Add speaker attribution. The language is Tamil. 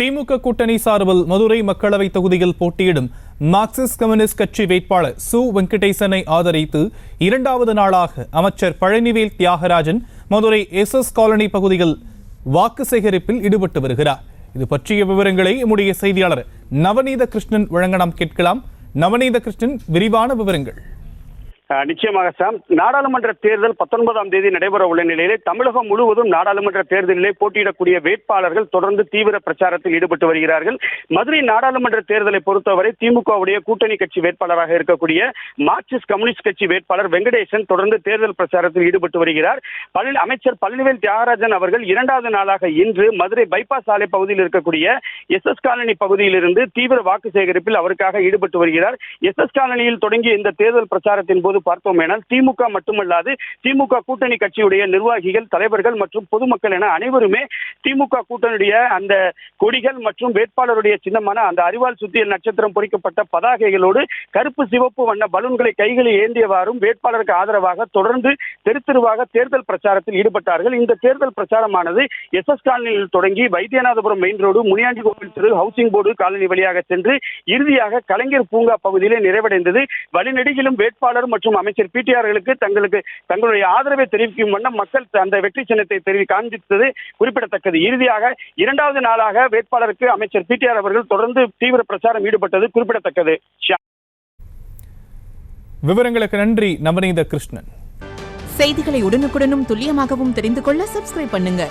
Speaker 1: திமுக கூட்டணி சார்பில் மதுரை மக்களவை தொகுதியில் போட்டியிடும் மார்க்சிஸ்ட் கம்யூனிஸ்ட் கட்சி வேட்பாளர் சு வெங்கடேசனை ஆதரித்து இரண்டாவது நாளாக அமைச்சர் பழனிவேல் தியாகராஜன் மதுரை எஸ் காலனி பகுதியில் வாக்கு சேகரிப்பில் ஈடுபட்டு வருகிறார். இது பற்றிய விவரங்களை நம்முடைய செய்தியாளர் நவநீத கிருஷ்ணன் வழங்க நாம் கேட்கலாம். நவநீத கிருஷ்ணன், விரிவான விவரங்கள்.
Speaker 2: நிச்சயமாக சாம், நாடாளுமன்ற தேர்தல் 19ஆம் தேதி நடைபெற உள்ள நிலையிலே தமிழகம் முழுவதும் நாடாளுமன்ற தேர்தலிலே போட்டியிடக்கூடிய வேட்பாளர்கள் தொடர்ந்து தீவிர பிரச்சாரத்தில் ஈடுபட்டு வருகிறார்கள். மதுரை நாடாளுமன்ற தேர்தலை பொறுத்தவரை திமுகவுடைய கூட்டணி கட்சி வேட்பாளராக இருக்கக்கூடிய மார்க்சிஸ்ட் கம்யூனிஸ்ட் கட்சி வேட்பாளர் வெங்கடேசன் தொடர்ந்து தேர்தல் பிரச்சாரத்தில் ஈடுபட்டு வருகிறார். அமைச்சர் பழனிவேல் தியாகராஜன் அவர்கள் இரண்டாவது நாளாக இன்று மதுரை பைபாஸ் சாலை பகுதியில் இருக்கக்கூடிய எஸ் காலனி பகுதியிலிருந்து தீவிர வாக்கு சேகரிப்பில் அவருக்காக ஈடுபட்டு வருகிறார். எஸ் காலனியில் தொடங்கிய இந்த தேர்தல் பிரச்சாரத்தின் போது பார்த்தோம் என்றால் திமுக மட்டுமல்லாது திமுக கூட்டணி கட்சியுடைய நிர்வாகிகள், தலைவர்கள் மற்றும் பொதுமக்கள் என அனைவருமே திமுக கூட்டணியுடைய அந்த கொடிகள் மற்றும் வேட்பாளருடைய சின்னமான அந்த அரிவாள் சுத்தியல் நட்சத்திரம் பொறிக்கப்பட்ட பதாகைகளோடு கருப்பு சிவப்பு வண்ண பலூன்களை கைகளில் ஏந்தியவாறும் வேட்பாளருக்கு ஆதரவாக தொடர்ந்து தெருவாக தேர்தல் பிரச்சாரத்தில் ஈடுபட்டார்கள். இந்த தேர்தல் பிரச்சாரமானது எஸ் காலனியில் தொடங்கி வைத்தியநாதபுரம் மெயின் ரோடு, முனியாண்டி கோவில் தெரு, ஹவுசிங் போர்டு காலனி வழியாக சென்று இறுதியாக கலைஞர் பூங்கா பகுதியிலே நிறைவடைந்தது. வழிநெடுகிலும் வேட்பாளர் மற்றும் அமைச்சர் பிடிஆர்களுக்கு தங்களுடைய ஆதரவை தெரிவிக்கும் வண்ணம் மக்கள் அந்த வெற்றி சின்னத்தை காண்பித்தது குறிப்பிடத்தக்கது. இறுதியாக இரண்டாவது நாளாக வேட்பாளருக்கு அமைச்சர் பிடிஆர் அவர்கள் தொடர்ந்து தீவிர பிரச்சாரம் ஈடுபட்டது குறிப்பிடத்தக்கது.
Speaker 1: விவரங்களுக்கு நன்றி நவநீத கிருஷ்ணன்.
Speaker 3: செய்திகளை உடனுக்குடனும் துல்லியமாகவும் தெரிந்து கொள்ள சப்ஸ்கிரைப் பண்ணுங்க.